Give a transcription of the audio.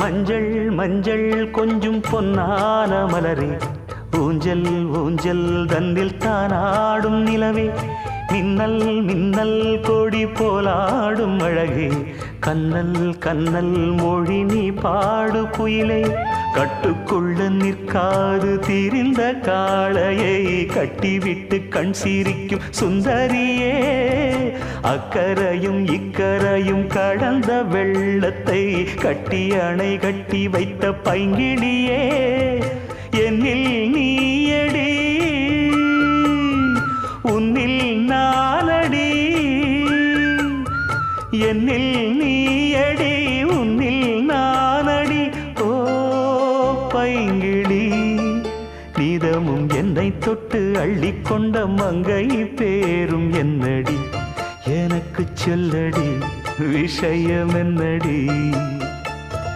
மஞ்சள் மஞ்சள் கொஞ்சம் பொன்னான மலரே, ஊஞ்சல் ஊஞ்சல் தன்னில் தானாடும் நிலவே, மின்னல் மின்னல் கொடி போலாடும் அழகே, கண்ணல் கண்ணல் மொழி நீ பாடு குயிலே, கட்டுக்குள்ள நிற்காது திரிந்த காளையை கட்டிவிட்டு கண் சிரிக்கும் சுந்தரியே, அக்கரையும் இக்கரையும் கடந்த வெள்ளத்தை கட்டி அணை கட்டி வைத்த பைங்கிளியே, என்னில் நீயடி உன்னில் நானடி, என்னில் நீயடி உன்னில் நானடி. ஓ பைங்கிளி, நீதமும் என்னை தொட்டு அள்ளிக்கொண்ட மங்கை பேரும் என்னடி, எனக்கு சொல்லடி விஷயம் என்னடி.